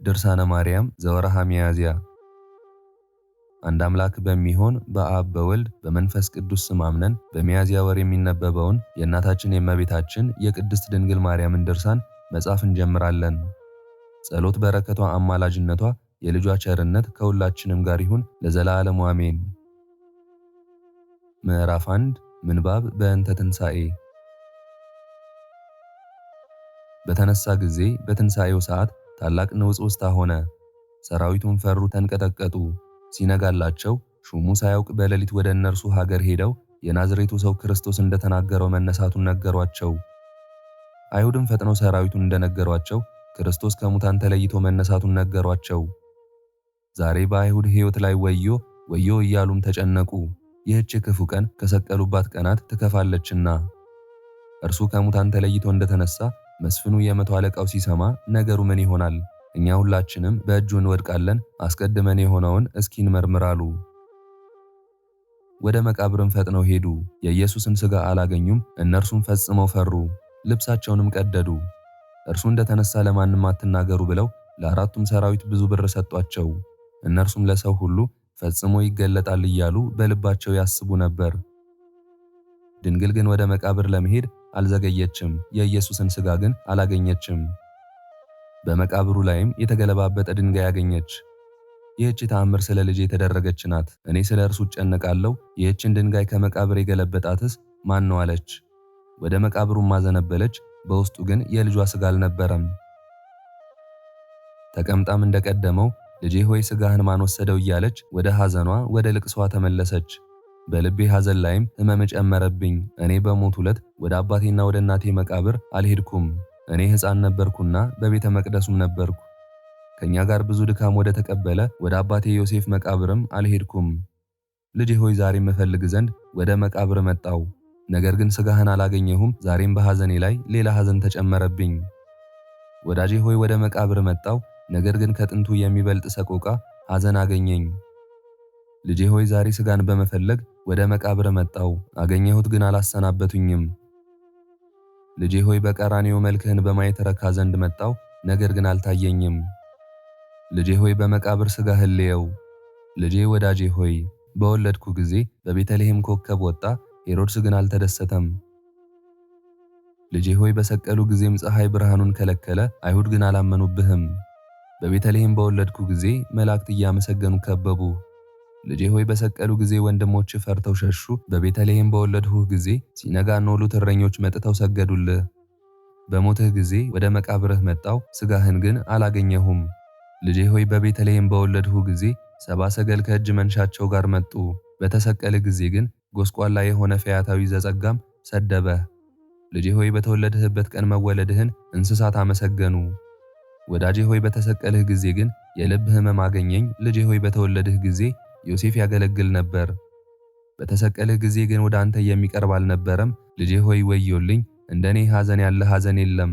ድርሳነ ማርያም ዘወርሃ ሚያዝያ። አንድ አምላክ በሚሆን በአብ በወልድ በመንፈስ ቅዱስ ስም አምነን በሚያዝያ ወር የሚነበበውን የእናታችን የእመቤታችን የቅድስት ድንግል ማርያምን ድርሳን መጻፍ እንጀምራለን። ጸሎት በረከቷ አማላጅነቷ የልጇ ቸርነት ከሁላችንም ጋር ይሁን ለዘላለሙ አሜን። ምዕራፍ 1 ምንባብ በእንተ ትንሣኤ። በተነሳ ጊዜ በትንሣኤው ሰዓት ታላቅ ንውጽውጽታ ሆነ። ሰራዊቱን ፈሩ፣ ተንቀጠቀጡ። ሲነጋላቸው ሹሙ ሳያውቅ በሌሊት ወደ እነርሱ ሀገር ሄደው የናዝሬቱ ሰው ክርስቶስ እንደተናገረው መነሳቱን ነገሯቸው። አይሁድም ፈጥነው ሰራዊቱን እንደነገሯቸው ክርስቶስ ከሙታን ተለይቶ መነሳቱን ነገሯቸው። ዛሬ በአይሁድ ሕይወት ላይ ወዮ ወዮ እያሉም ተጨነቁ። ይህች ክፉ ቀን ከሰቀሉባት ቀናት ትከፋለችና። እርሱ ከሙታን ተለይቶ እንደተነሳ መስፍኑ የመቶ አለቃው ሲሰማ ነገሩ ምን ይሆናል? እኛ ሁላችንም በእጁ እንወድቃለን፣ አስቀድመን የሆነውን እስኪ እንመርምር አሉ። ወደ መቃብርም ፈጥነው ሄዱ። የኢየሱስን ሥጋ አላገኙም። እነርሱም ፈጽመው ፈሩ፣ ልብሳቸውንም ቀደዱ። እርሱ እንደተነሳ ለማንም አትናገሩ ብለው ለአራቱም ሰራዊት ብዙ ብር ሰጧቸው። እነርሱም ለሰው ሁሉ ፈጽሞ ይገለጣል እያሉ በልባቸው ያስቡ ነበር። ድንግል ግን ወደ መቃብር ለመሄድ አልዘገየችም። የኢየሱስን ሥጋ ግን አላገኘችም። በመቃብሩ ላይም የተገለባበጠ ድንጋይ አገኘች። ይህች ተአምር ስለ ልጄ የተደረገች ናት። እኔ ስለ እርሱ እጨነቃለሁ። ይህችን ድንጋይ ከመቃብር የገለበጣትስ ማን ነው አለች። ወደ መቃብሩም አዘነበለች። በውስጡ ግን የልጇ ሥጋ አልነበረም። ተቀምጣም እንደቀደመው ልጄ ሆይ ሥጋህን ማን ወሰደው እያለች ወደ ሐዘኗ ወደ ልቅሷ ተመለሰች። በልቤ ሐዘን ላይም ሕመም ጨመረብኝ። እኔ በሞት ዕለት ወደ አባቴና ወደ እናቴ መቃብር አልሄድኩም። እኔ ሕፃን ነበርኩና በቤተ መቅደሱም ነበርኩ። ከኛ ጋር ብዙ ድካም ወደ ተቀበለ ወደ አባቴ ዮሴፍ መቃብርም አልሄድኩም። ልጄ ሆይ ዛሬም እፈልግ ዘንድ ወደ መቃብር መጣው፣ ነገር ግን ሥጋህን አላገኘሁም። ዛሬም በሐዘኔ ላይ ሌላ ሐዘን ተጨመረብኝ። ወዳጄ ሆይ ወደ መቃብር መጣው፣ ነገር ግን ከጥንቱ የሚበልጥ ሰቆቃ ሐዘን አገኘኝ። ልጄ ሆይ ዛሬ ሥጋን በመፈለግ ወደ መቃብር መጣው፣ አገኘሁት ግን አላሰናበቱኝም። ልጄ ሆይ በቀራንዮ መልክህን በማየት ረካ ዘንድ መጣው፣ ነገር ግን አልታየኝም። ልጄ ሆይ በመቃብር ሥጋህን ልየው። ልጄ ወዳጄ ሆይ በወለድኩ ጊዜ በቤተልሔም ኮከብ ወጣ፣ ሄሮድስ ግን አልተደሰተም። ልጄ ሆይ በሰቀሉ ጊዜም ፀሐይ ብርሃኑን ከለከለ፣ አይሁድ ግን አላመኑብህም። በቤተልሔም በወለድኩ ጊዜ መላእክት እያመሰገኑ ከበቡ። ልጄ ሆይ በሰቀሉ ጊዜ ወንድሞች ፈርተው ሸሹ። በቤተልሔም በወለድሁህ ጊዜ ሲነጋ ኖሉት እረኞች መጥተው ሰገዱልህ። በሞትህ ጊዜ ወደ መቃብርህ መጣው፣ ሥጋህን ግን አላገኘሁም። ልጄ ሆይ በቤተልሔም በወለድሁ ጊዜ ሰባ ሰገል ከእጅ መንሻቸው ጋር መጡ። በተሰቀልህ ጊዜ ግን ጎስቋላ የሆነ ፈያታዊ ዘጸጋም ሰደበህ። ልጄ ሆይ በተወለድህበት ቀን መወለድህን እንስሳት አመሰገኑ። ወዳጄ ሆይ በተሰቀልህ ጊዜ ግን የልብ ሕመም አገኘኝ። ልጄ ሆይ በተወለድህ ጊዜ ዮሴፍ ያገለግል ነበር። በተሰቀልህ ጊዜ ግን ወደ አንተ የሚቀርብ አልነበረም። ልጄ ሆይ ወዮልኝ፣ እንደኔ ሐዘን ያለ ሐዘን የለም።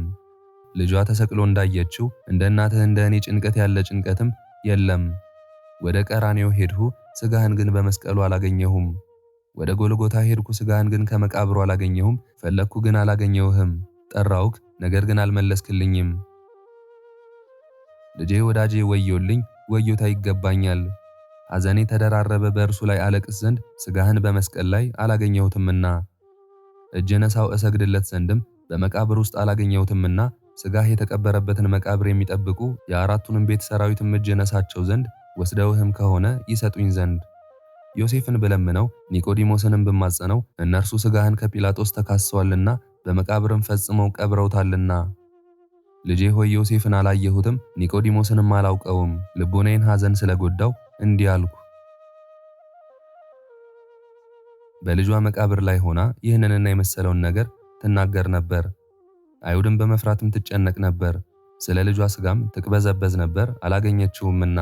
ልጇ ተሰቅሎ እንዳየችው እንደ እናትህ እንደ እኔ ጭንቀት ያለ ጭንቀትም የለም። ወደ ቀራንዮ ሄድሁ፣ ሥጋህን ግን በመስቀሉ አላገኘሁም። ወደ ጎልጎታ ሄድኩ፣ ሥጋህን ግን ከመቃብሩ አላገኘሁም። ፈለግኩ ግን አላገኘሁህም። ጠራውክ፣ ነገር ግን አልመለስክልኝም። ልጄ ወዳጄ ወዮልኝ፣ ወዮታ ይገባኛል። ሐዘኔ ተደራረበ፣ በእርሱ ላይ አለቅስ ዘንድ ሥጋህን በመስቀል ላይ አላገኘሁትምና። እጅ ነሳው እሰግድለት ዘንድም በመቃብር ውስጥ አላገኘሁትምና። ሥጋህ የተቀበረበትን መቃብር የሚጠብቁ የአራቱንም ቤት ሰራዊትም እጅ ነሳቸው ዘንድ ወስደውህም ከሆነ ይሰጡኝ ዘንድ ዮሴፍን ብለምነው ኒቆዲሞስንም ብማጸነው እነርሱ ሥጋህን ከጲላጦስ ተካሰዋልና በመቃብርም ፈጽመው ቀብረውታልና። ልጄ ሆይ ዮሴፍን አላየሁትም፣ ኒቆዲሞስንም አላውቀውም። ልቦናዬን ሐዘን ስለጎዳው እንዲህ አልኩ። በልጇ መቃብር ላይ ሆና ይህንንና የመሰለውን ነገር ትናገር ነበር። አይሁድም በመፍራትም ትጨነቅ ነበር። ስለ ልጇ ሥጋም ትቅበዘበዝ ነበር፣ አላገኘችውምና።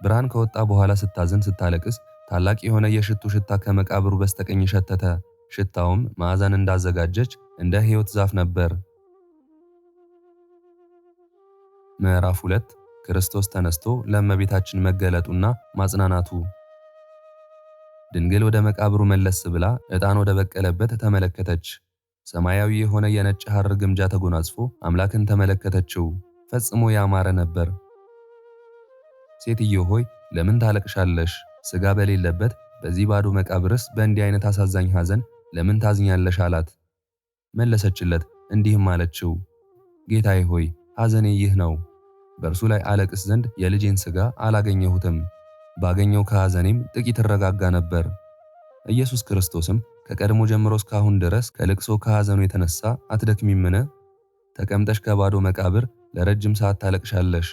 ብርሃን ከወጣ በኋላ ስታዝን ስታለቅስ ታላቅ የሆነ የሽቱ ሽታ ከመቃብሩ በስተቀኝ ሸተተ። ሽታውም መዓዛን እንዳዘጋጀች እንደ ሕይወት ዛፍ ነበር። ምዕራፍ 2 ክርስቶስ ተነስቶ ለእመቤታችን መገለጡና ማጽናናቱ። ድንግል ወደ መቃብሩ መለስ ብላ ዕጣን ወደ በቀለበት ተመለከተች። ሰማያዊ የሆነ የነጭ ሐር ግምጃ ተጎናጽፎ አምላክን ተመለከተችው። ፈጽሞ ያማረ ነበር። ሴትዮ ሆይ ለምን ታለቅሻለሽ? ሥጋ በሌለበት በዚህ ባዶ መቃብርስ በእንዲህ አይነት አሳዛኝ ሐዘን ለምን ታዝኛለሽ? አላት። መለሰችለት እንዲህም አለችው፣ ጌታዬ ሆይ ሐዘኔ ይህ ነው። በእርሱ ላይ አለቅስ ዘንድ የልጄን ሥጋ አላገኘሁትም። ባገኘው ከሐዘኔም ጥቂት እረጋጋ ነበር። ኢየሱስ ክርስቶስም ከቀድሞ ጀምሮ እስካሁን ድረስ ከልቅሶ ከሐዘኑ የተነሳ አትደክሚምን? ተቀምጠሽ ከባዶ መቃብር ለረጅም ሰዓት ታለቅሻለሽ።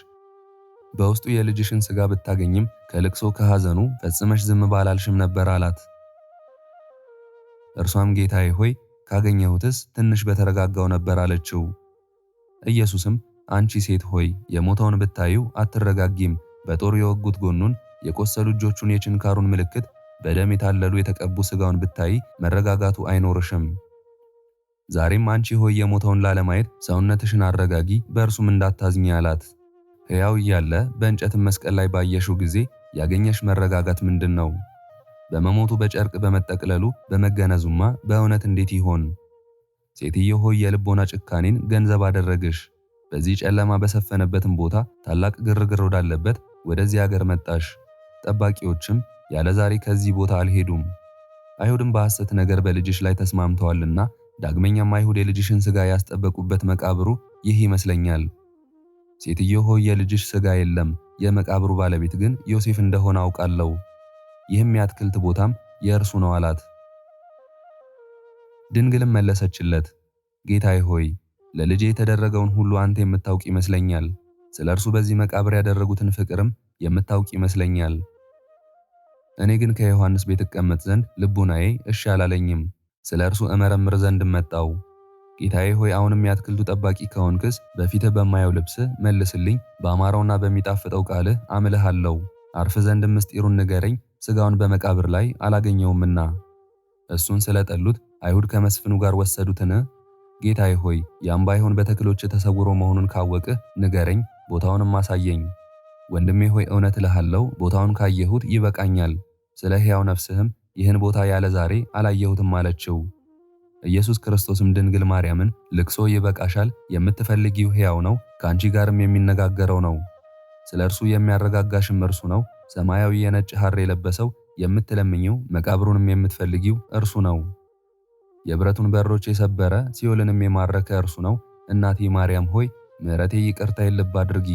በውስጡ የልጅሽን ሥጋ ብታገኝም ከልቅሶ ከሐዘኑ ፈጽመሽ ዝም ባላልሽም ነበር አላት። እርሷም ጌታዬ ሆይ ካገኘሁትስ ትንሽ በተረጋጋው ነበር አለችው። ኢየሱስም አንቺ ሴት ሆይ የሞተውን ብታዩ አትረጋጊም፣ በጦር የወጉት ጎኑን፣ የቆሰሉ እጆቹን፣ የችንካሩን ምልክት፣ በደም የታለሉ የተቀቡ ሥጋውን ብታይ መረጋጋቱ አይኖርሽም። ዛሬም አንቺ ሆይ የሞተውን ላለማየት ሰውነትሽን አረጋጊ፣ በእርሱም እንዳታዝኚ አላት። ሕያው እያለ በእንጨትም መስቀል ላይ ባየሽው ጊዜ ያገኘሽ መረጋጋት ምንድን ነው? በመሞቱ በጨርቅ በመጠቅለሉ በመገነዙማ በእውነት እንዴት ይሆን? ሴትዮ ሆይ የልቦና ጭካኔን ገንዘብ አደረግሽ። በዚህ ጨለማ በሰፈነበትም ቦታ ታላቅ ግርግር ወዳለበት ወደዚህ አገር መጣሽ። ጠባቂዎችም ያለ ዛሬ ከዚህ ቦታ አልሄዱም። አይሁድም በሐሰት ነገር በልጅሽ ላይ ተስማምተዋልና ዳግመኛም አይሁድ የልጅሽን ሥጋ ያስጠበቁበት መቃብሩ ይህ ይመስለኛል። ሴትዮ ሆይ የልጅሽ ሥጋ የለም፣ የመቃብሩ ባለቤት ግን ዮሴፍ እንደሆነ አውቃለሁ። ይህም የአትክልት ቦታም የእርሱ ነው አላት። ድንግልም መለሰችለት፣ ጌታዬ ሆይ ለልጄ የተደረገውን ሁሉ አንተ የምታውቅ ይመስለኛል። ስለ እርሱ በዚህ መቃብር ያደረጉትን ፍቅርም የምታውቅ ይመስለኛል። እኔ ግን ከዮሐንስ ቤት እቀመጥ ዘንድ ልቡናዬ እሺ አላለኝም። ስለ እርሱ እመረምር ዘንድ መጣው። ጌታዬ ሆይ አሁንም የአትክልቱ ጠባቂ ከሆንክስ በፊትህ በማየው ልብስህ መልስልኝ፣ በአማረውና በሚጣፍጠው ቃልህ አምልሃለሁ። አርፍ ዘንድ ምስጢሩን ንገረኝ፣ ሥጋውን በመቃብር ላይ አላገኘውምና። እሱን ስለጠሉት አይሁድ ከመስፍኑ ጋር ወሰዱትን? ጌታዬ ሆይ ያም ባይሆን በተክሎች ተሰውሮ መሆኑን ካወቅህ ንገረኝ፣ ቦታውንም አሳየኝ። ወንድሜ ሆይ እውነት እልሃለሁ ቦታውን ካየሁት ይበቃኛል። ስለ ሕያው ነፍስህም ይህን ቦታ ያለ ዛሬ አላየሁትም አለችው። ኢየሱስ ክርስቶስም ድንግል ማርያምን ልቅሶ ይበቃሻል፣ የምትፈልጊው ሕያው ነው፣ ከአንቺ ጋርም የሚነጋገረው ነው። ስለ እርሱ የሚያረጋጋሽም እርሱ ነው። ሰማያዊ የነጭ ሐር የለበሰው የምትለምኚው መቃብሩንም የምትፈልጊው እርሱ ነው። የብረቱን በሮች የሰበረ ሲኦልንም የማረከ እርሱ ነው። እናቴ ማርያም ሆይ ምሕረቴ ይቅርታዬን ልብ አድርጊ።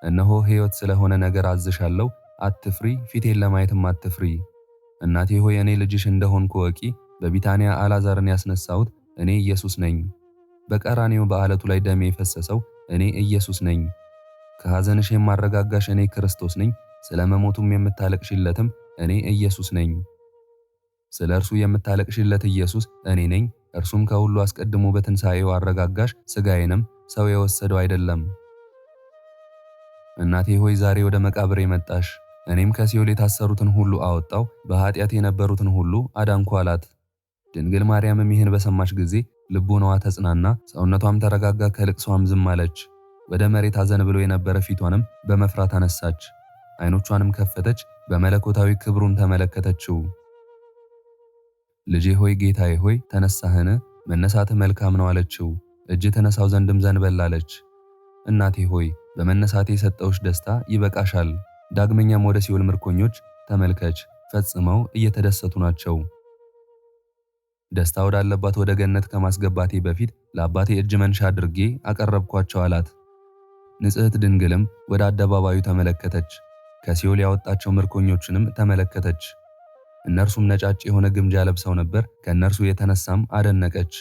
እነሆ ሕይወት ስለሆነ ነገር አዝሻለሁ፣ አትፍሪ፣ ፊቴን ለማየትም አትፍሪ። እናቴ ሆይ እኔ ልጅሽ እንደሆንኩ ወቂ። በቢታንያ አልዓዛርን ያስነሳሁት እኔ ኢየሱስ ነኝ። በቀራንዮ በዓለቱ ላይ ደሜ የፈሰሰው እኔ ኢየሱስ ነኝ። ከሐዘንሽ የማረጋጋሽ እኔ ክርስቶስ ነኝ። ስለ መሞቱም የምታለቅሽለትም እኔ ኢየሱስ ነኝ። ስለ እርሱ የምታለቅሽለት ኢየሱስ እኔ ነኝ። እርሱም ከሁሉ አስቀድሞ በትንሣኤው አረጋጋሽ፣ ሥጋዬንም ሰው የወሰደው አይደለም። እናቴ ሆይ ዛሬ ወደ መቃብሬ መጣሽ። እኔም ከሲኦል የታሰሩትን ሁሉ አወጣው፣ በኃጢአት የነበሩትን ሁሉ አዳንኩ አላት። ድንግል ማርያምም ይህን በሰማች ጊዜ ልቡናዋ ተጽናና፣ ሰውነቷም ተረጋጋ፣ ከልቅሷም ዝም አለች። ወደ መሬት አዘንብሎ የነበረ ፊቷንም በመፍራት አነሳች፣ ዓይኖቿንም ከፈተች፣ በመለኮታዊ ክብሩም ተመለከተችው። ልጄ ሆይ ጌታዬ ሆይ ተነሳህን? መነሳትህ መልካም ነው አለችው። እጅ ተነሳው ዘንድም ዘንበል አለች። እናቴ ሆይ በመነሳቴ የሰጠውሽ ደስታ ይበቃሻል። ዳግመኛም ወደ ሲኦል ምርኮኞች ተመልከች፣ ፈጽመው እየተደሰቱ ናቸው። ደስታ ወዳለባት ወደ ገነት ከማስገባቴ በፊት ለአባቴ እጅ መንሻ አድርጌ አቀረብኳቸው አላት። ንጽሕት ድንግልም ወደ አደባባዩ ተመለከተች፣ ከሲኦል ያወጣቸው ምርኮኞችንም ተመለከተች። እነርሱም ነጫጭ የሆነ ግምጃ ለብሰው ነበር። ከእነርሱ የተነሳም አደነቀች።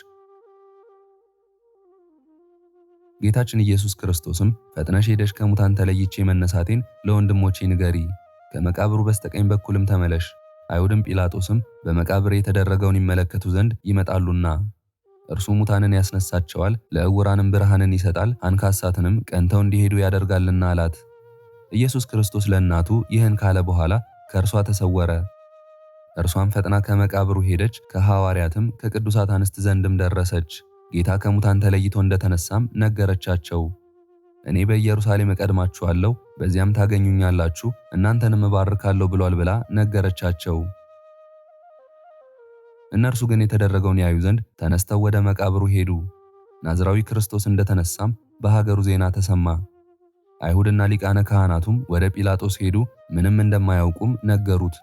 ጌታችን ኢየሱስ ክርስቶስም ፈጥነሽ ሄደሽ ከሙታን ተለይቼ መነሳቴን ለወንድሞቼ ንገሪ፣ ከመቃብሩ በስተቀኝ በኩልም ተመለሽ። አይሁድም ጲላጦስም በመቃብር የተደረገውን ይመለከቱ ዘንድ ይመጣሉና እርሱ ሙታንን ያስነሳቸዋል፣ ለዕውራንም ብርሃንን ይሰጣል፣ አንካሳትንም ቀንተው እንዲሄዱ ያደርጋልና አላት። ኢየሱስ ክርስቶስ ለእናቱ ይህን ካለ በኋላ ከእርሷ ተሰወረ። እርሷም ፈጥና ከመቃብሩ ሄደች፣ ከሐዋርያትም ከቅዱሳት አንስት ዘንድም ደረሰች። ጌታ ከሙታን ተለይቶ እንደተነሳም ነገረቻቸው። እኔ በኢየሩሳሌም እቀድማችኋለሁ፣ በዚያም ታገኙኛላችሁ፣ እናንተንም እባርካለሁ ብሏል ብላ ነገረቻቸው። እነርሱ ግን የተደረገውን ያዩ ዘንድ ተነስተው ወደ መቃብሩ ሄዱ። ናዝራዊ ክርስቶስ እንደተነሳም በሀገሩ ዜና ተሰማ። አይሁድና ሊቃነ ካህናቱም ወደ ጲላጦስ ሄዱ፣ ምንም እንደማያውቁም ነገሩት።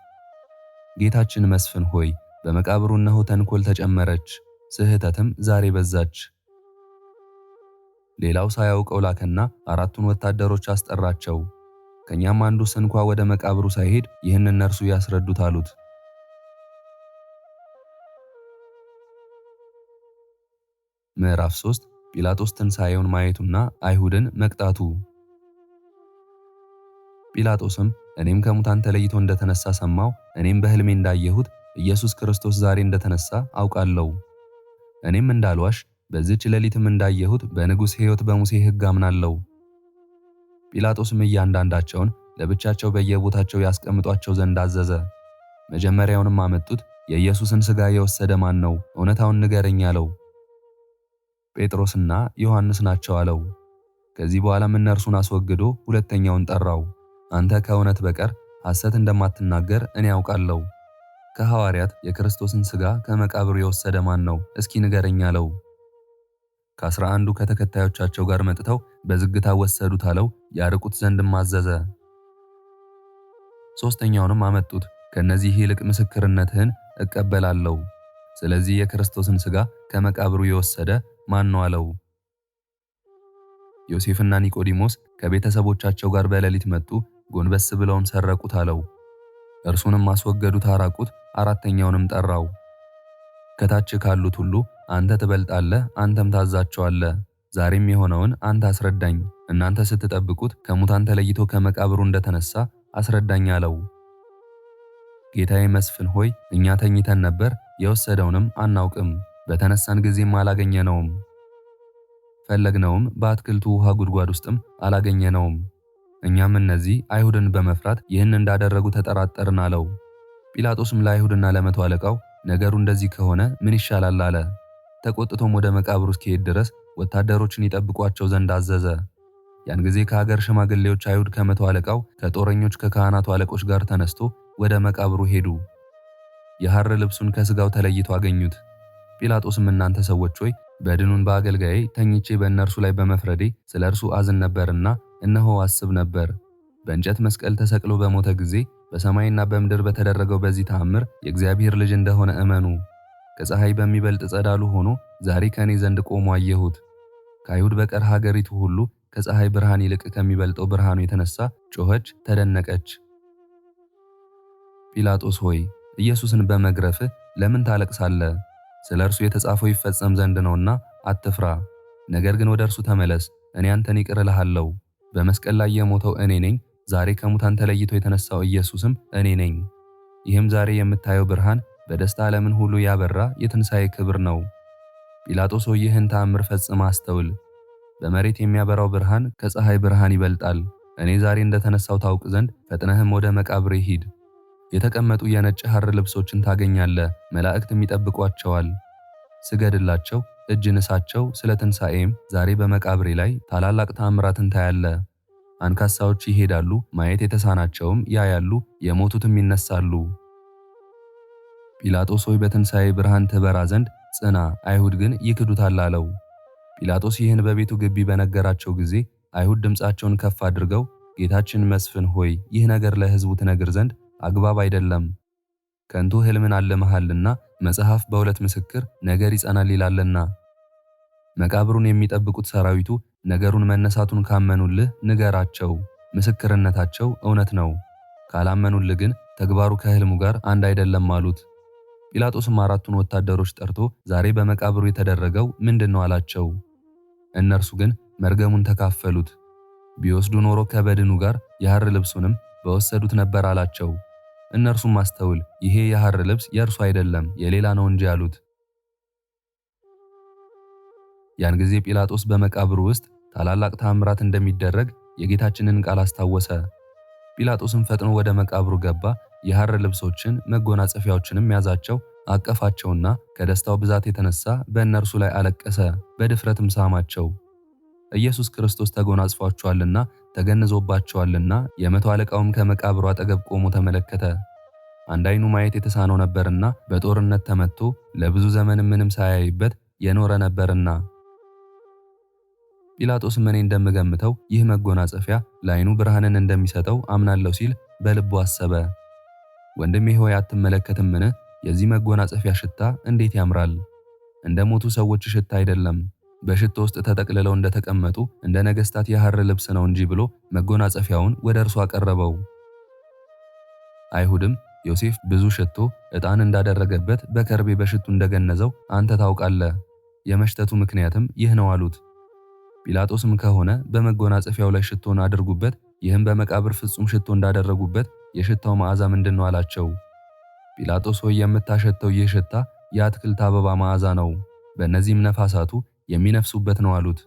ጌታችን መስፍን ሆይ በመቃብሩ እነሆ ተንኮል ተጨመረች፣ ስህተትም ዛሬ በዛች። ሌላው ሳያውቀው ላከና 4ቱን ወታደሮች አስጠራቸው። ከኛም አንዱ ስንኳ ወደ መቃብሩ ሳይሄድ ይህን እነርሱ ያስረዱት አሉት። ምዕራፍ 3 ጲላጦስ ትንሣኤውን ማየቱና አይሁድን መቅጣቱ። ጲላጦስም እኔም ከሙታን ተለይቶ እንደተነሳ ሰማሁ፣ እኔም በሕልሜ እንዳየሁት ኢየሱስ ክርስቶስ ዛሬ እንደተነሳ አውቃለሁ። እኔም እንዳልዋሽ በዚች ሌሊትም እንዳየሁት በንጉሥ ሕይወት በሙሴ ሕግ አምናለሁ። ጲላጦስም እያንዳንዳቸውን ለብቻቸው በየቦታቸው ያስቀምጧቸው ዘንድ አዘዘ። መጀመሪያውንም አመጡት። የኢየሱስን ሥጋ የወሰደ ማን ነው? እውነታውን ንገረኝ አለው። ጴጥሮስና ዮሐንስ ናቸው አለው። ከዚህ በኋላም እነርሱን አስወግዶ ሁለተኛውን ጠራው። አንተ ከእውነት በቀር ሐሰት እንደማትናገር እኔ ያውቃለሁ። ከሐዋርያት የክርስቶስን ሥጋ ከመቃብሩ የወሰደ ማን ነው? እስኪ ንገረኝ አለው። ከ11 ከተከታዮቻቸው ጋር መጥተው በዝግታ ወሰዱት አለው። ያርቁት ዘንድም አዘዘ። ሦስተኛውንም አመጡት። ከነዚህ ይልቅ ምስክርነትህን እቀበላለሁ። ስለዚህ የክርስቶስን ሥጋ ከመቃብሩ የወሰደ ማን ነው አለው። ዮሴፍና ኒቆዲሞስ ከቤተሰቦቻቸው ጋር በሌሊት መጡ፣ ጎንበስ ብለውም ሰረቁት አለው። እርሱንም አስወገዱት፣ አራቁት። አራተኛውንም ጠራው። ከታች ካሉት ሁሉ አንተ ትበልጣለህ፣ አንተም ታዛቸዋለህ። ዛሬም የሆነውን አንተ አስረዳኝ። እናንተ ስትጠብቁት ከሙታን ተለይቶ ከመቃብሩ እንደተነሳ አስረዳኝ አለው። ጌታዬ መስፍን ሆይ እኛ ተኝተን ነበር፣ የወሰደውንም አናውቅም። በተነሳን ጊዜም አላገኘነውም። ፈለግነውም፣ በአትክልቱ ውሃ ጉድጓድ ውስጥም አላገኘነውም። እኛም እነዚህ አይሁድን በመፍራት ይህን እንዳደረጉ ተጠራጠርን አለው። ጲላጦስም ለአይሁድና ለመቶ አለቃው ነገሩ እንደዚህ ከሆነ ምን ይሻላል አለ። ተቆጥቶም ወደ መቃብሩ እስኪሄድ ድረስ ወታደሮችን ይጠብቋቸው ዘንድ አዘዘ። ያን ጊዜ ከሀገር ሽማግሌዎች አይሁድ ከመቶ አለቃው ከጦረኞች ከካህናቱ አለቆች ጋር ተነስቶ ወደ መቃብሩ ሄዱ። የሐር ልብሱን ከሥጋው ተለይቶ አገኙት። ጲላጦስም እናንተ ሰዎች ሆይ በድኑን በአገልጋዬ ተኝቼ በእነርሱ ላይ በመፍረዴ ስለ እርሱ አዝን ነበርና እነሆ አስብ ነበር። በእንጨት መስቀል ተሰቅሎ በሞተ ጊዜ በሰማይና በምድር በተደረገው በዚህ ተአምር የእግዚአብሔር ልጅ እንደሆነ እመኑ። ከፀሐይ በሚበልጥ ጸዳሉ ሆኖ ዛሬ ከኔ ዘንድ ቆሞ አየሁት። ከአይሁድ በቀር ሀገሪቱ ሁሉ ከፀሐይ ብርሃን ይልቅ ከሚበልጠው ብርሃኑ የተነሳ ጮኸች፣ ተደነቀች። ጲላጦስ ሆይ ኢየሱስን በመግረፍህ ለምን ታለቅሳለህ? ስለ እርሱ የተጻፈው ይፈጸም ዘንድ ነውና አትፍራ። ነገር ግን ወደ እርሱ ተመለስ፣ እኔ አንተን ይቅር እልሃለሁ። በመስቀል ላይ የሞተው እኔ ነኝ። ዛሬ ከሙታን ተለይቶ የተነሳው ኢየሱስም እኔ ነኝ። ይህም ዛሬ የምታየው ብርሃን በደስታ ዓለምን ሁሉ ያበራ የትንሣኤ ክብር ነው። ጲላጦስ ሆይ ይህን ተአምር ፈጽመህ አስተውል። በመሬት የሚያበራው ብርሃን ከፀሐይ ብርሃን ይበልጣል። እኔ ዛሬ እንደተነሳው ታውቅ ዘንድ ፈጥነህም ወደ መቃብሬ ሂድ። የተቀመጡ የነጭ ሐር ልብሶችን ታገኛለህ፣ መላእክትም ይጠብቋቸዋል። ስገድላቸው፣ እጅ ንሳቸው። ስለ ትንሣኤም ዛሬ በመቃብሬ ላይ ታላላቅ ተአምራትን ታያለህ። አንካሳዎች ይሄዳሉ፣ ማየት የተሳናቸውም ያያሉ፣ የሞቱትም ይነሳሉ። ጲላጦስ ሆይ በትንሣኤ ብርሃን ትበራ ዘንድ ጽና፣ አይሁድ ግን ይክዱታል አለው። ጲላጦስ ይህን በቤቱ ግቢ በነገራቸው ጊዜ አይሁድ ድምፃቸውን ከፍ አድርገው ጌታችን መስፍን ሆይ ይህ ነገር ለሕዝቡ ትነግር ዘንድ አግባብ አይደለም። ከንቱ ሕልምን አልመሃልና መጽሐፍ በሁለት ምስክር ነገር ይጸናል ይላልና። መቃብሩን የሚጠብቁት ሰራዊቱ ነገሩን መነሳቱን ካመኑልህ ንገራቸው፣ ምስክርነታቸው እውነት ነው። ካላመኑልህ ግን ተግባሩ ከሕልሙ ጋር አንድ አይደለም አሉት። ጲላጦስም 4ቱን ወታደሮች ጠርቶ ዛሬ በመቃብሩ የተደረገው ምንድነው አላቸው። እነርሱ ግን መርገሙን ተካፈሉት። ቢወስዱ ኖሮ ከበድኑ ጋር የሐር ልብሱንም በወሰዱት ነበር አላቸው። እነርሱም አስተውል፣ ይሄ የሐር ልብስ የእርሱ አይደለም የሌላ ነው እንጂ አሉት። ያን ጊዜ ጲላጦስ በመቃብሩ ውስጥ ታላላቅ ተአምራት እንደሚደረግ የጌታችንን ቃል አስታወሰ። ጲላጦስም ፈጥኖ ወደ መቃብሩ ገባ። የሐር ልብሶችን መጎናጸፊያዎችንም ያዛቸው፣ አቀፋቸውና ከደስታው ብዛት የተነሳ በእነርሱ ላይ አለቀሰ፣ በድፍረትም ሳማቸው። ኢየሱስ ክርስቶስ ተጎናጽፏቸዋልና ተገንዞባቸዋልና። የመቶ አለቃውም ከመቃብሩ አጠገብ ቆሞ ተመለከተ። አንድ ዓይኑ ማየት የተሳነው ነበርና በጦርነት ተመትቶ ለብዙ ዘመን ምንም ሳያይበት የኖረ ነበርና። ጲላጦስም እኔ እንደምገምተው ይህ መጎናጸፊያ ለዓይኑ ብርሃንን እንደሚሰጠው አምናለሁ ሲል በልቡ አሰበ። ወንድሜ ሆይ አትመለከትምን? የዚህ መጎናጸፊያ ሽታ እንዴት ያምራል! እንደ ሞቱ ሰዎች ሽታ አይደለም፣ በሽቶ ውስጥ ተጠቅልለው እንደተቀመጡ እንደ ነገሥታት የሐር ልብስ ነው እንጂ ብሎ መጎናጸፊያውን ወደ እርሱ አቀረበው። አይሁድም ዮሴፍ ብዙ ሽቶ ዕጣን እንዳደረገበት በከርቤ በሽቱ እንደገነዘው አንተ ታውቃለህ፣ የመሽተቱ ምክንያትም ይህ ነው አሉት። ጲላጦስም ከሆነ በመጎናጸፊያው ላይ ሽቶን አድርጉበት፣ ይህም በመቃብር ፍጹም ሽቶ እንዳደረጉበት የሽታው መዓዛ ምንድን ነው አላቸው። ጲላጦስ ሆይ የምታሸተው ይህ ሽታ የአትክልት አበባ መዓዛ ነው፣ በእነዚህም ነፋሳቱ የሚነፍሱበት ነው አሉት።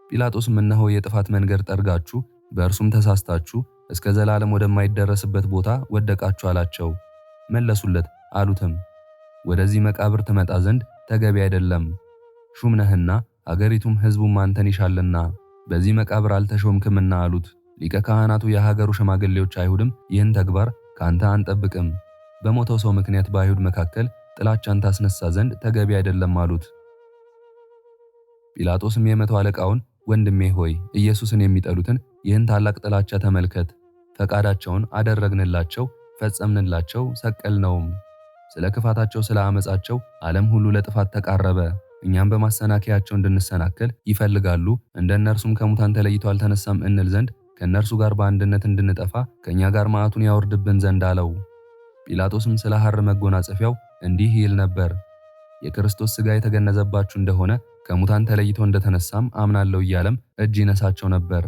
ጲላጦስም እነሆ የጥፋት መንገድ ጠርጋችሁ በእርሱም ተሳስታችሁ እስከ ዘላለም ወደማይደረስበት ቦታ ወደቃችሁ አላቸው። መለሱለት አሉትም ወደዚህ መቃብር ትመጣ ዘንድ ተገቢ አይደለም፣ ሹም ነህና አገሪቱም ሕዝቡም አንተን ይሻልና በዚህ መቃብር አልተሾምክምና አሉት። ሊቀ ካህናቱ የሀገሩ ሽማግሌዎች አይሁድም ይህን ተግባር ካንተ አንጠብቅም፣ በሞተው ሰው ምክንያት በአይሁድ መካከል ጥላቻን ታስነሳ ዘንድ ተገቢ አይደለም አሉት። ጲላጦስም የመቶ አለቃውን ወንድሜ ሆይ ኢየሱስን የሚጠሉትን ይህን ታላቅ ጥላቻ ተመልከት፣ ፈቃዳቸውን አደረግንላቸው፣ ፈጸምንላቸው፣ ሰቀልነውም። ስለ ክፋታቸው ስለ አመጻቸው ዓለም ሁሉ ለጥፋት ተቃረበ። እኛም በማሰናከያቸው እንድንሰናከል ይፈልጋሉ። እንደነርሱም ከሙታን ተለይቶ አልተነሳም እንል ዘንድ ከነርሱ ጋር በአንድነት እንድንጠፋ ከኛ ጋር መዓቱን ያወርድብን ዘንድ አለው። ጲላጦስም ስለ ሐር መጎናጸፊያው እንዲህ ይል ነበር፣ የክርስቶስ ሥጋ የተገነዘባችሁ እንደሆነ ከሙታን ተለይቶ እንደተነሳም አምናለሁ እያለም እጅ ይነሳቸው ነበር።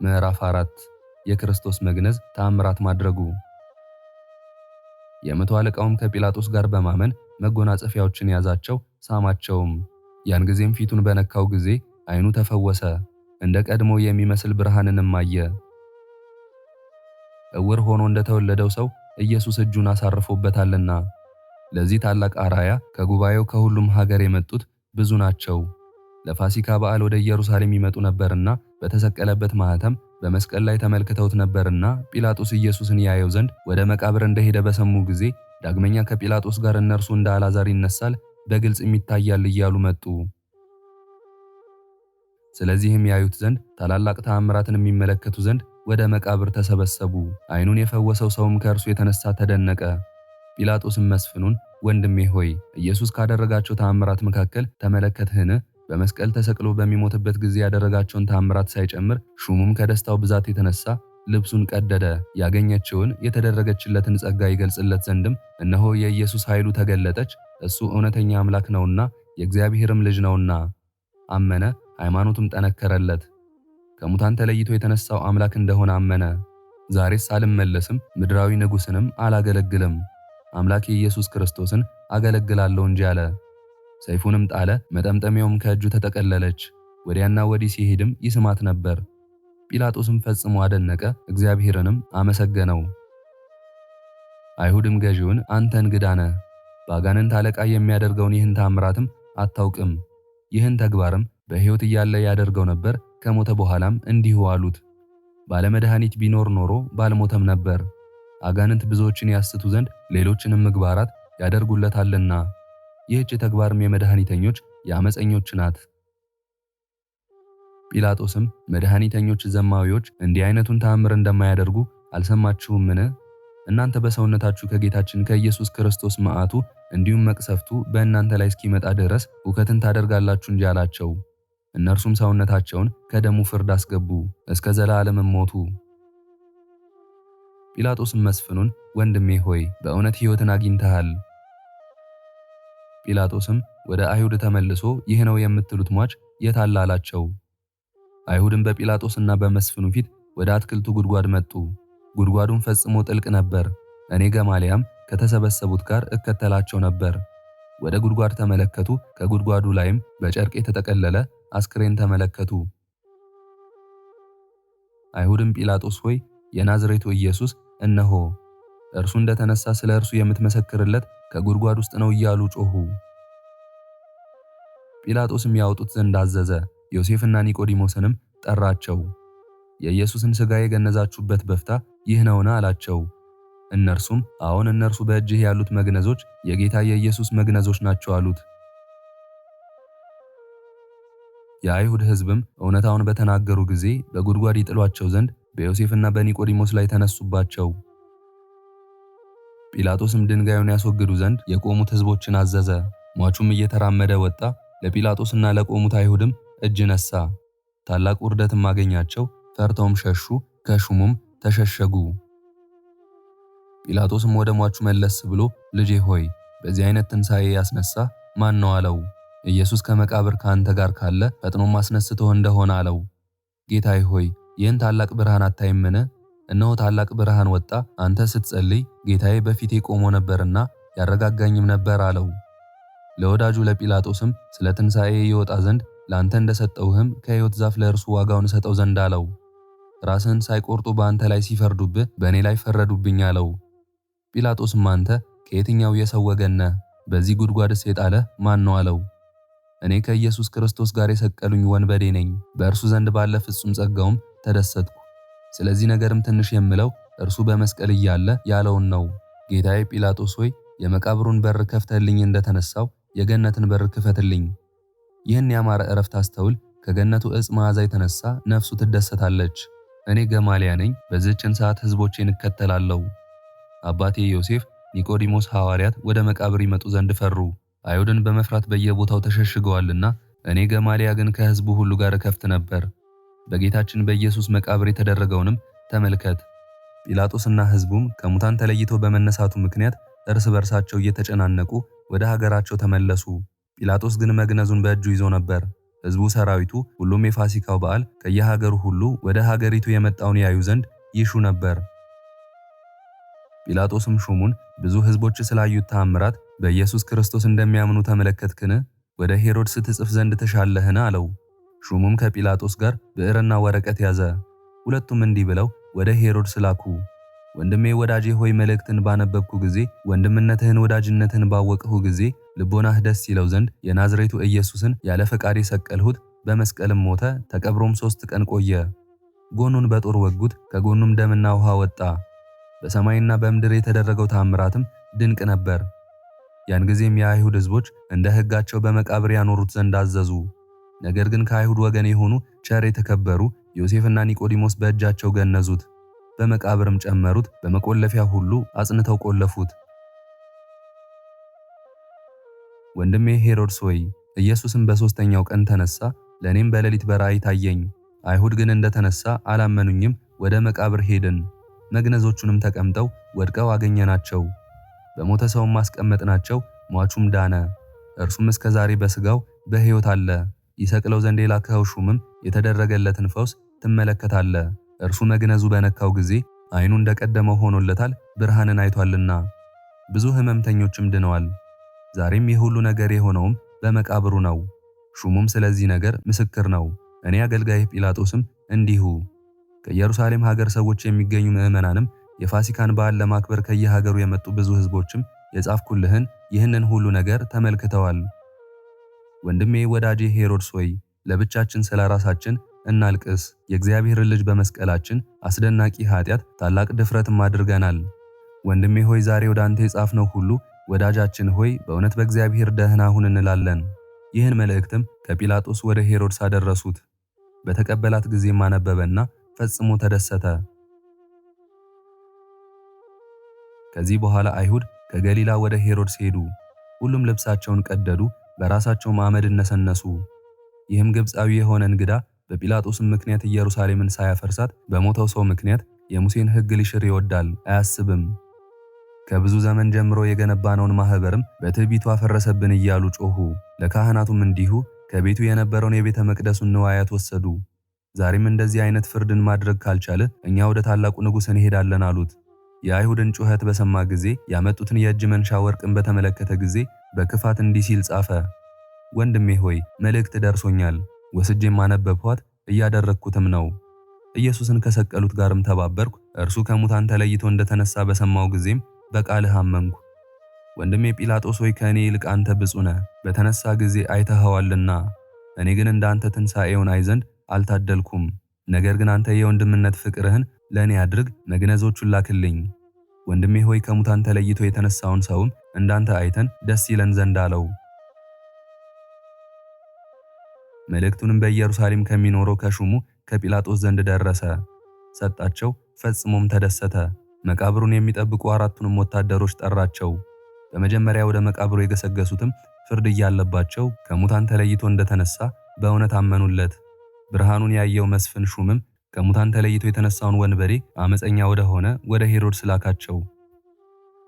ምዕራፍ 4 የክርስቶስ መግነዝ ተአምራት ማድረጉ። የመቶ አለቃውም ከጲላጦስ ጋር በማመን መጎናጸፊያዎችን ያዛቸው፣ ሳማቸውም። ያን ጊዜም ፊቱን በነካው ጊዜ ዓይኑ ተፈወሰ፣ እንደ ቀድሞ የሚመስል ብርሃንንም አየ። እውር ሆኖ እንደተወለደው ሰው ኢየሱስ እጁን አሳርፎበታልና። ለዚህ ታላቅ አራያ ከጉባኤው ከሁሉም ሀገር የመጡት ብዙ ናቸው። ለፋሲካ በዓል ወደ ኢየሩሳሌም ይመጡ ነበርና በተሰቀለበት ማኅተም በመስቀል ላይ ተመልክተውት ነበርና ጲላጦስ ኢየሱስን ያየው ዘንድ ወደ መቃብር እንደሄደ በሰሙ ጊዜ ዳግመኛ ከጲላጦስ ጋር እነርሱ እንደ አልዓዛር ይነሳል፣ በግልጽም ይታያል እያሉ መጡ። ስለዚህም ያዩት ዘንድ ታላላቅ ተአምራትን የሚመለከቱ ዘንድ ወደ መቃብር ተሰበሰቡ። ዓይኑን የፈወሰው ሰውም ከእርሱ የተነሳ ተደነቀ። ጲላጦስም መስፍኑን ወንድሜ ሆይ ኢየሱስ ካደረጋቸው ተአምራት መካከል ተመለከትህን? በመስቀል ተሰቅሎ በሚሞትበት ጊዜ ያደረጋቸውን ተአምራት ሳይጨምር ሹሙም ከደስታው ብዛት የተነሳ ልብሱን ቀደደ። ያገኘችውን የተደረገችለትን ጸጋ ይገልጽለት ዘንድም እነሆ የኢየሱስ ኃይሉ ተገለጠች። እሱ እውነተኛ አምላክ ነውና የእግዚአብሔርም ልጅ ነውና አመነ። ሃይማኖቱም ጠነከረለት። ከሙታን ተለይቶ የተነሳው አምላክ እንደሆነ አመነ። ዛሬስ አልመለስም፣ ምድራዊ ንጉሥንም አላገለግልም፣ አምላኬ ኢየሱስ ክርስቶስን አገለግላለሁ እንጂ አለ። ሰይፉንም ጣለ፣ መጠምጠሚያውም ከእጁ ተጠቀለለች። ወዲያና ወዲህ ሲሄድም ይስማት ነበር። ጲላጦስም ፈጽሞ አደነቀ፣ እግዚአብሔርንም አመሰገነው። አይሁድም ገዢውን አንተ እንግዳ ነህ፣ በአጋንንት አለቃ የሚያደርገውን ይህን ተአምራትም አታውቅም። ይህን ተግባርም በሕይወት እያለ ያደርገው ነበር፣ ከሞተ በኋላም እንዲሁ አሉት። ባለመድኃኒት ቢኖር ኖሮ ባልሞተም ነበር። አጋንንት ብዙዎችን ያስቱ ዘንድ ሌሎችንም ምግባራት ያደርጉለታልና። ይህች ተግባርም የመድኃኒተኞች የአመፀኞች ናት። ጲላጦስም መድኃኒተኞች ዘማዊዎች እንዲህ አይነቱን ተአምር እንደማያደርጉ አልሰማችሁምን? እናንተ በሰውነታችሁ ከጌታችን ከኢየሱስ ክርስቶስ መዓቱ እንዲሁም መቅሰፍቱ በእናንተ ላይ እስኪመጣ ድረስ ሁከትን ታደርጋላችሁ እንጂ አላቸው። እነርሱም ሰውነታቸውን ከደሙ ፍርድ አስገቡ፣ እስከ ዘላለምም ሞቱ። ጲላጦስም መስፍኑን ወንድሜ ሆይ በእውነት ሕይወትን አግኝተሃል። ጲላጦስም ወደ አይሁድ ተመልሶ ይህ ነው የምትሉት ሟች የት አለ አላቸው። አይሁድም በጲላጦስና በመስፍኑ ፊት ወደ አትክልቱ ጉድጓድ መጡ። ጉድጓዱም ፈጽሞ ጥልቅ ነበር። እኔ ገማልያም ከተሰበሰቡት ጋር እከተላቸው ነበር። ወደ ጉድጓድ ተመለከቱ። ከጉድጓዱ ላይም በጨርቅ የተጠቀለለ አስክሬን ተመለከቱ። አይሁድም ጲላጦስ ሆይ የናዝሬቱ ኢየሱስ እነሆ፣ እርሱ እንደተነሳ ስለ እርሱ የምትመሰክርለት ከጉድጓድ ውስጥ ነው እያሉ ጮኹ። ጲላጦስም ያወጡት ዘንድ አዘዘ። ዮሴፍና ኒቆዲሞስንም ጠራቸው። የኢየሱስን ሥጋ የገነዛችሁበት በፍታ ይህ ነውን? አላቸው። እነርሱም አዎን፣ እነርሱ በእጅህ ያሉት መግነዞች የጌታ የኢየሱስ መግነዞች ናቸው አሉት። የአይሁድ ሕዝብም እውነታውን በተናገሩ ጊዜ በጉድጓድ ይጥሏቸው ዘንድ በዮሴፍና በኒቆዲሞስ ላይ ተነሱባቸው። ጲላጦስም ድንጋዩን ያስወግዱ ዘንድ የቆሙት ሕዝቦችን አዘዘ። ሟቹም እየተራመደ ወጣ፣ ለጲላጦስና ለቆሙት አይሁድም እጅ ነሳ። ታላቅ ውርደትም አገኛቸው፣ ፈርተውም ሸሹ፣ ከሹሙም ተሸሸጉ። ጲላጦስም ወደ ሟቹ መለስ ብሎ ልጄ ሆይ በዚህ አይነት ትንሣኤ ያስነሳ ማን ነው አለው። ኢየሱስ ከመቃብር ከአንተ ጋር ካለ ፈጥኖም አስነስቶ እንደሆነ አለው። ጌታዬ ሆይ ይህን ታላቅ ብርሃን አታይምን? እነሆ ታላቅ ብርሃን ወጣ፣ አንተ ስትጸልይ ጌታዬ በፊቴ ቆሞ ነበርና ያረጋጋኝም ነበር አለው። ለወዳጁ ለጲላጦስም ስለ ትንሣኤ ይወጣ ዘንድ ለአንተ እንደሰጠውህም ከሕይወት ዛፍ ለእርሱ ዋጋውን እሰጠው ዘንድ አለው። ራስህን ሳይቆርጡ በአንተ ላይ ሲፈርዱብህ በእኔ ላይ ፈረዱብኝ አለው። ጲላጦስም አንተ ከየትኛው የሰው ወገን ነህ? በዚህ ጉድጓድስ የጣለህ ማን ነው አለው። እኔ ከኢየሱስ ክርስቶስ ጋር የሰቀሉኝ ወንበዴ ነኝ፣ በእርሱ ዘንድ ባለ ፍጹም ጸጋውም ተደሰትኩ። ስለዚህ ነገርም ትንሽ የምለው እርሱ በመስቀል እያለ ያለውን ነው። ጌታዬ ጲላጦስ ሆይ የመቃብሩን በር ከፍተህልኝ እንደተነሳው የገነትን በር ክፈትልኝ። ይህን ያማረ ዕረፍት አስተውል። ከገነቱ ዕፅ መዓዛ የተነሳ ነፍሱ ትደሰታለች። እኔ ገማልያ ነኝ፣ በዚህችን ሰዓት ሕዝቦቼን እከተላለሁ። አባቴ ዮሴፍ፣ ኒቆዲሞስ፣ ሐዋርያት ወደ መቃብር ይመጡ ዘንድ ፈሩ፣ አይሁድን በመፍራት በየቦታው ተሸሽገዋልና። እኔ ገማልያ ግን ከሕዝቡ ሁሉ ጋር እከፍት ነበር። በጌታችን በኢየሱስ መቃብር የተደረገውንም ተመልከት። ጲላጦስና ሕዝቡም ከሙታን ተለይቶ በመነሳቱ ምክንያት እርስ በርሳቸው እየተጨናነቁ ወደ ሀገራቸው ተመለሱ። ጲላጦስ ግን መግነዙን በእጁ ይዞ ነበር። ሕዝቡ፣ ሰራዊቱ ሁሉም የፋሲካው በዓል ከየሀገሩ ሁሉ ወደ ሀገሪቱ የመጣውን ያዩ ዘንድ ይሹ ነበር። ጲላጦስም ሹሙን ብዙ ሕዝቦች ስላዩት ተአምራት በኢየሱስ ክርስቶስ እንደሚያምኑ ተመለከትክን? ወደ ሄሮድስ ትጽፍ ዘንድ ተሻለህን? አለው። ሹሙም ከጲላጦስ ጋር ብዕርና ወረቀት ያዘ። ሁለቱም እንዲህ ብለው ወደ ሄሮድስ ላኩ። ወንድሜ ወዳጄ ሆይ መልእክትን ባነበብኩ ጊዜ ወንድምነትህን ወዳጅነትህን ባወቅሁ ጊዜ ልቦናህ ደስ ይለው ዘንድ የናዝሬቱ ኢየሱስን ያለ ፈቃድ ሰቀልሁት። በመስቀልም ሞተ፣ ተቀብሮም 3 ቀን ቆየ። ጎኑን በጦር ወጉት፣ ከጎኑም ደምና ውሃ ወጣ። በሰማይና በምድር የተደረገው ተአምራትም ድንቅ ነበር። ያን ጊዜም የአይሁድ ሕዝቦች እንደ ሕጋቸው በመቃብር ያኖሩት ዘንድ አዘዙ። ነገር ግን ከአይሁድ ወገን የሆኑ ቸር የተከበሩ ዮሴፍና ኒቆዲሞስ በእጃቸው ገነዙት፣ በመቃብርም ጨመሩት፣ በመቆለፊያ ሁሉ አጽንተው ቆለፉት። ወንድሜ ሄሮድስ ሆይ ኢየሱስም በ3ኛው ቀን ተነሳ፣ ለእኔም በሌሊት በራእይ ታየኝ። አይሁድ ግን እንደተነሳ አላመኑኝም። ወደ መቃብር ሄድን፣ መግነዞቹንም ተቀምጠው ወድቀው አገኘናቸው። በሞተ ሰውም አስቀመጥናቸው፣ ሟቹም ዳነ። እርሱም እስከ ዛሬ በሥጋው በሕይወት አለ። ይሰቅለው ዘንድ የላከው ሹምም የተደረገለትን ፈውስ ትመለከታለህ። እርሱ መግነዙ በነካው ጊዜ ዓይኑ እንደቀደመው ሆኖለታል፣ ብርሃንን አይቷልና። ብዙ ሕመምተኞችም ድነዋል። ዛሬም ይህ ሁሉ ነገር የሆነውም በመቃብሩ ነው። ሹሙም ስለዚህ ነገር ምስክር ነው። እኔ አገልጋይህ ጲላጦስም እንዲሁ። ከኢየሩሳሌም ሀገር ሰዎች የሚገኙ ምዕመናንም የፋሲካን በዓል ለማክበር ከየሀገሩ የመጡ ብዙ ሕዝቦችም የጻፍኩልህን ይህንን ሁሉ ነገር ተመልክተዋል። ወንድሜ ወዳጄ ሄሮድስ ሆይ ለብቻችን ስለ ራሳችን እናልቅስ። የእግዚአብሔርን ልጅ በመስቀላችን አስደናቂ ኃጢአት ታላቅ ድፍረትም አድርገናል። ወንድሜ ሆይ ዛሬ ወደ አንተ የጻፍነው ሁሉ ወዳጃችን ሆይ በእውነት በእግዚአብሔር ደህና ሁን እንላለን። ይህን መልእክትም ከጲላጦስ ወደ ሄሮድስ አደረሱት። በተቀበላት ጊዜም አነበበና ፈጽሞ ተደሰተ። ከዚህ በኋላ አይሁድ ከገሊላ ወደ ሄሮድስ ሄዱ። ሁሉም ልብሳቸውን ቀደዱ፣ በራሳቸውም አመድ ነሰነሱ። ይህም ግብፃዊ የሆነ እንግዳ በጲላጦስም ምክንያት ኢየሩሳሌምን ሳያፈርሳት በሞተው ሰው ምክንያት የሙሴን ሕግ ሊሽር ይወዳል፣ አያስብም። ከብዙ ዘመን ጀምሮ የገነባነውን ማህበርም በትዕቢቱ አፈረሰብን እያሉ ጮሁ። ለካህናቱም እንዲሁ ከቤቱ የነበረውን የቤተ መቅደሱን ንዋያት ወሰዱ። ዛሬም እንደዚህ አይነት ፍርድን ማድረግ ካልቻለ እኛ ወደ ታላቁ ንጉሥ እንሄዳለን አሉት። የአይሁድን ጩኸት በሰማ ጊዜ ያመጡትን የእጅ መንሻ ወርቅን በተመለከተ ጊዜ በክፋት እንዲህ ሲል ጻፈ። ወንድሜ ሆይ መልእክት ደርሶኛል፣ ወስጄም አነበብኋት፣ እያደረግኩትም ነው። ኢየሱስን ከሰቀሉት ጋርም ተባበርኩ። እርሱ ከሙታን ተለይቶ እንደተነሳ በሰማው ጊዜም በቃልህ አመንኩ። ወንድሜ ጲላጦስ ሆይ ከእኔ ይልቅ አንተ ብፁዕ ነህ፣ በተነሳ ጊዜ አይተኸዋልና። እኔ ግን እንዳንተ ትንሣኤውን አይ ዘንድ አልታደልኩም። ነገር ግን አንተ የወንድምነት ፍቅርህን ለእኔ አድርግ፣ መግነዞቹን ላክልኝ። ወንድሜ ሆይ ከሙታን ተለይቶ የተነሳውን ሰውም እንዳንተ አይተን ደስ ይለን ዘንድ አለው። መልእክቱንም በኢየሩሳሌም ከሚኖረው ከሹሙ ከጲላጦስ ዘንድ ደረሰ። ሰጣቸው፣ ፈጽሞም ተደሰተ። መቃብሩን የሚጠብቁ አራቱንም ወታደሮች ጠራቸው። በመጀመሪያ ወደ መቃብሩ የገሰገሱትም ፍርድ እያለባቸው ከሙታን ተለይቶ እንደተነሳ በእውነት አመኑለት። ብርሃኑን ያየው መስፍን ሹምም ከሙታን ተለይቶ የተነሳውን ወንበዴ አመፀኛ ወደሆነ ወደ ሄሮድስ ላካቸው።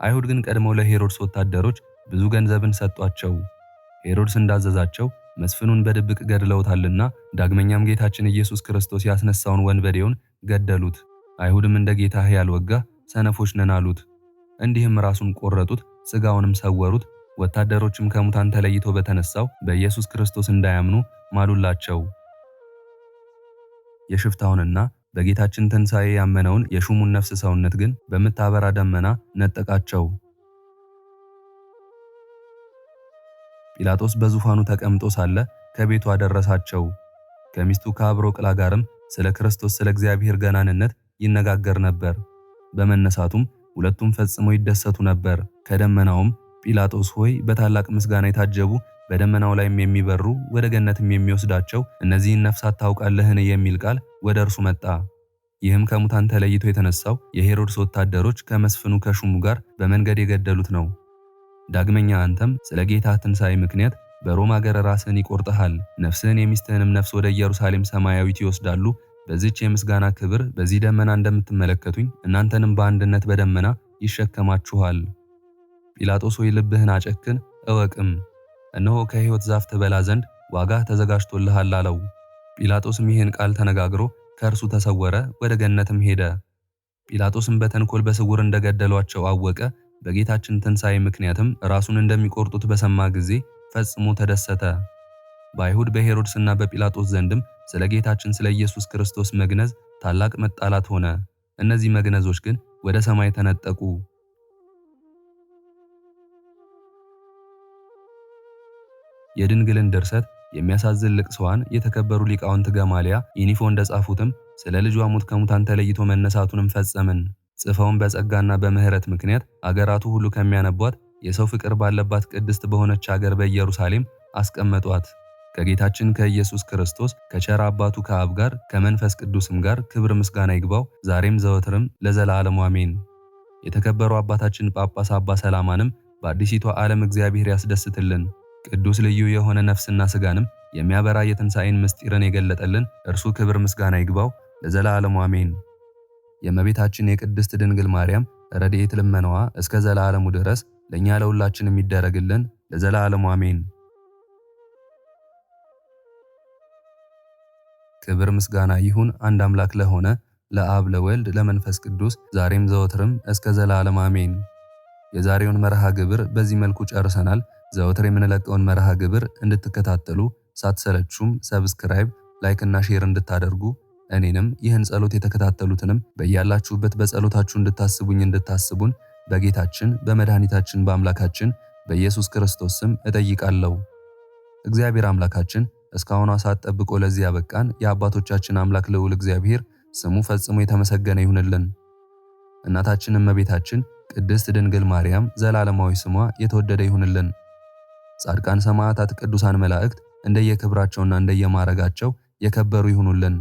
አይሁድ ግን ቀድመው ለሄሮድስ ወታደሮች ብዙ ገንዘብን ሰጧቸው። ሄሮድስ እንዳዘዛቸው መስፍኑን በድብቅ ገድለውታልና ዳግመኛም ጌታችን ኢየሱስ ክርስቶስ ያስነሳውን ወንበዴውን ገደሉት። አይሁድም እንደ ጌታህ ያልወጋ ሰነፎች ነን አሉት። እንዲህም ራሱን ቆረጡት፣ ስጋውንም ሰወሩት። ወታደሮችም ከሙታን ተለይቶ በተነሳው በኢየሱስ ክርስቶስ እንዳያምኑ ማሉላቸው። የሽፍታውንና በጌታችን ትንሣኤ ያመነውን የሹሙን ነፍስ ሰውነት ግን በምታበራ ደመና ነጠቃቸው። ጲላጦስ በዙፋኑ ተቀምጦ ሳለ ከቤቱ አደረሳቸው። ከሚስቱ ከአብሮቅላ ጋርም ስለ ክርስቶስ ስለ እግዚአብሔር ገናንነት ይነጋገር ነበር። በመነሳቱም ሁለቱም ፈጽመው ይደሰቱ ነበር። ከደመናውም ጲላጦስ ሆይ በታላቅ ምስጋና የታጀቡ በደመናው ላይም የሚበሩ ወደ ገነትም የሚወስዳቸው እነዚህን ነፍሳት ታውቃለህን? የሚል ቃል ወደ እርሱ መጣ። ይህም ከሙታን ተለይቶ የተነሳው የሄሮድስ ወታደሮች ከመስፍኑ ከሹሙ ጋር በመንገድ የገደሉት ነው። ዳግመኛ አንተም ስለ ጌታ ትንሣኤ ምክንያት በሮም አገር ራስህን ይቆርጥሃል፣ ነፍስህን የሚስትህንም ነፍስ ወደ ኢየሩሳሌም ሰማያዊት ይወስዳሉ። በዚች የምስጋና ክብር በዚህ ደመና እንደምትመለከቱኝ እናንተንም በአንድነት በደመና ይሸከማችኋል። ጲላጦስ ሆይ ልብህን አጨክን እወቅም፣ እነሆ ከሕይወት ዛፍ ትበላ ዘንድ ዋጋህ ተዘጋጅቶልሃል አለው። ጲላጦስም ይህን ቃል ተነጋግሮ ከእርሱ ተሰወረ፣ ወደ ገነትም ሄደ። ጲላጦስም በተንኮል በስውር እንደገደሏቸው አወቀ። በጌታችን ትንሣኤ ምክንያትም ራሱን እንደሚቆርጡት በሰማ ጊዜ ፈጽሞ ተደሰተ። በአይሁድ በሄሮድስና በጲላጦስ ዘንድም ስለ ጌታችን ስለ ኢየሱስ ክርስቶስ መግነዝ ታላቅ መጣላት ሆነ። እነዚህ መግነዞች ግን ወደ ሰማይ ተነጠቁ። የድንግልን ድርሰት የሚያሳዝን ልቅሷን የተከበሩ ሊቃውንት ገማልያ ዩኒፎ እንደጻፉትም ስለ ልጇ ሞት ከሙታን ተለይቶ መነሳቱንም ፈጸምን። ጽፈውን በጸጋና በምህረት ምክንያት አገራቱ ሁሉ ከሚያነቧት የሰው ፍቅር ባለባት ቅድስት በሆነች አገር በኢየሩሳሌም አስቀመጧት። ከጌታችን ከኢየሱስ ክርስቶስ ከቸር አባቱ ከአብ ጋር ከመንፈስ ቅዱስም ጋር ክብር ምስጋና ይግባው ዛሬም ዘወትርም ለዘላለሙ አሜን። የተከበሩ አባታችን ጳጳስ አባ ሰላማንም በአዲሲቷ ዓለም እግዚአብሔር ያስደስትልን። ቅዱስ ልዩ የሆነ ነፍስና ስጋንም የሚያበራ የትንሣኤን ምስጢርን የገለጠልን እርሱ ክብር ምስጋና ይግባው ለዘላለሙ አሜን። የእመቤታችን የቅድስት ድንግል ማርያም ረድኤት ልመናዋ እስከ ዘላለሙ ድረስ ለእኛ ለሁላችን የሚደረግልን ለዘላለሙ አሜን። ክብር ምስጋና ይሁን አንድ አምላክ ለሆነ ለአብ ለወልድ ለመንፈስ ቅዱስ ዛሬም ዘወትርም እስከ ዘላለም አሜን። የዛሬውን መርሃ ግብር በዚህ መልኩ ጨርሰናል። ዘወትር የምንለቀውን መርሃ ግብር እንድትከታተሉ ሳትሰለቹም ሰብስክራይብ፣ ላይክ እና ሼር እንድታደርጉ እኔንም ይህን ጸሎት የተከታተሉትንም በያላችሁበት በጸሎታችሁ እንድታስቡን በጌታችን በመድኃኒታችን በአምላካችን በኢየሱስ ክርስቶስ ስም እጠይቃለሁ። እግዚአብሔር አምላካችን እስካሁኗ ሰዓት ጠብቆ ለዚህ ያበቃን የአባቶቻችን አምላክ ልዑል እግዚአብሔር ስሙ ፈጽሞ የተመሰገነ ይሁንልን። እናታችን እመቤታችን ቅድስት ድንግል ማርያም ዘላለማዊ ስሟ የተወደደ ይሁንልን። ጻድቃን ሰማዕታት፣ ቅዱሳን መላእክት እንደየክብራቸውና እንደየማረጋቸው የከበሩ ይሁኑልን።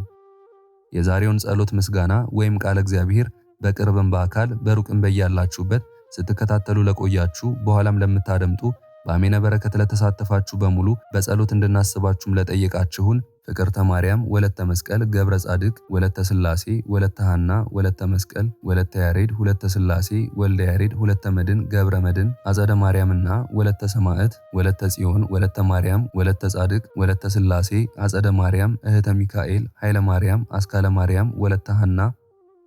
የዛሬውን ጸሎት ምስጋና ወይም ቃለ እግዚአብሔር በቅርብም በአካል በሩቅም በያላችሁበት ስትከታተሉ ለቆያችሁ በኋላም ለምታደምጡ በአሜነ በረከት ለተሳተፋችሁ በሙሉ በጸሎት እንድናስባችሁም ለጠየቃችሁን ፍቅርተ ማርያም ወለተ መስቀል ገብረ ጻድቅ ወለተ ስላሴ ወለተ ሐና ወለተ መስቀል ወለተ ያሬድ ሁለተ ስላሴ ወልደ ያሬድ ሁለተ መድን ገብረ መድን አጸደ ማርያምና ወለተ ሰማዕት ወለተ ጽዮን ወለተ ማርያም ወለተ ጻድቅ ወለተ ስላሴ አጸደ ማርያም እህተ ሚካኤል ኃይለ ማርያም አስካለ ማርያም ወለተ ሐና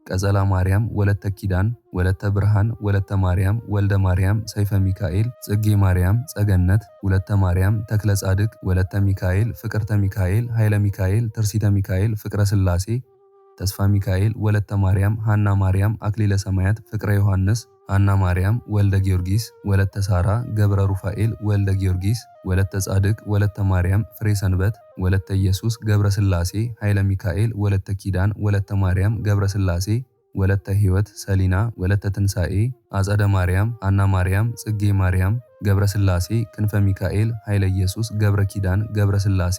ቀጸላ ማርያም ወለተ ኪዳን ወለተ ብርሃን ወለተ ማርያም ወልደ ማርያም ሰይፈ ሚካኤል ጽጌ ማርያም ጸገነት ወለተ ማርያም ተክለ ጻድቅ ወለተ ሚካኤል ፍቅርተ ሚካኤል ኃይለ ሚካኤል ትርሲተ ሚካኤል ፍቅረ ስላሴ ተስፋ ሚካኤል ወለተ ማርያም ሐና ማርያም አክሊለ ሰማያት ፍቅረ ዮሐንስ ሐና ማርያም ወልደ ጊዮርጊስ ወለተ ሳራ ገብረ ሩፋኤል ወልደ ጊዮርጊስ ወለተ ጻድቅ ወለተ ማርያም ፍሬ ሰንበት ወለተ ኢየሱስ ገብረ ስላሴ ኃይለ ሚካኤል ወለተ ኪዳን ወለተ ማርያም ገብረ ስላሴ ወለተ ሕይወት ሰሊና ወለተ ትንሣኤ አጸደ ማርያም ሐና ማርያም ጽጌ ማርያም ገብረ ስላሴ ክንፈ ሚካኤል ኃይለ ኢየሱስ ገብረ ኪዳን ገብረ ስላሴ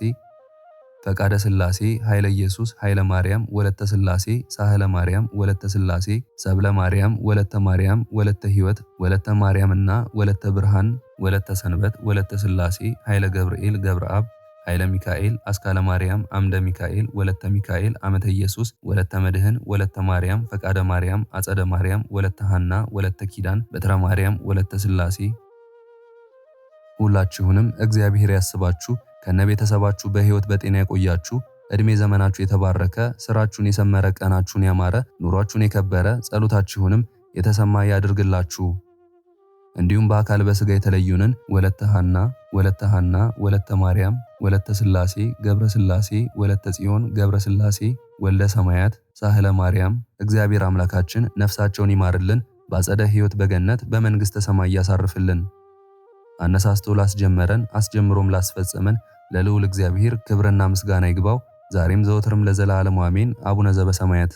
ፈቃደ ሥላሴ ኃይለ ኢየሱስ ኃይለ ማርያም ወለተ ሥላሴ ሳህለ ማርያም ወለተ ሥላሴ ሰብለ ማርያም ወለተ ማርያም ወለተ ሕይወት ወለተ ማርያምና ወለተ ብርሃን ወለተ ሰንበት ወለተ ሥላሴ ኃይለ ገብርኤል ገብረአብ ኃይለ ሚካኤል አስካለ ማርያም አምደ ሚካኤል ወለተ ሚካኤል አመተ ኢየሱስ ወለተ መድህን ወለተ ማርያም ፈቃደ ማርያም አጸደ ማርያም ወለተ ሐና ወለተ ኪዳን በትረ ማርያም ወለተ ሥላሴ። ሁላችሁንም እግዚአብሔር ያስባችሁ ከነቤተሰባችሁ በሕይወት በጤና ያቆያችሁ። እድሜ ዘመናችሁ የተባረከ ስራችሁን የሰመረ ቀናችሁን ያማረ ኑሯችሁን የከበረ ጸሎታችሁንም የተሰማ ያድርግላችሁ። እንዲሁም በአካል በስጋ የተለዩንን ወለተ ሐና ወለተ ማርያም ወለተ ሥላሴ ገብረ ሥላሴ ወለተ ጽዮን ገብረ ሥላሴ ወልደ ሰማያት ሳህለ ማርያም እግዚአብሔር አምላካችን ነፍሳቸውን ይማርልን፣ በአጸደ ሕይወት በገነት በመንግሥተ ሰማይ ያሳርፍልን። አነሳስቶ ላስጀመረን አስጀምሮም ላስፈጸመን ለልዑል እግዚአብሔር ክብርና ምስጋና ይግባው ዛሬም ዘወትርም ለዘላለሙ አሜን። አቡነ ዘበሰማያት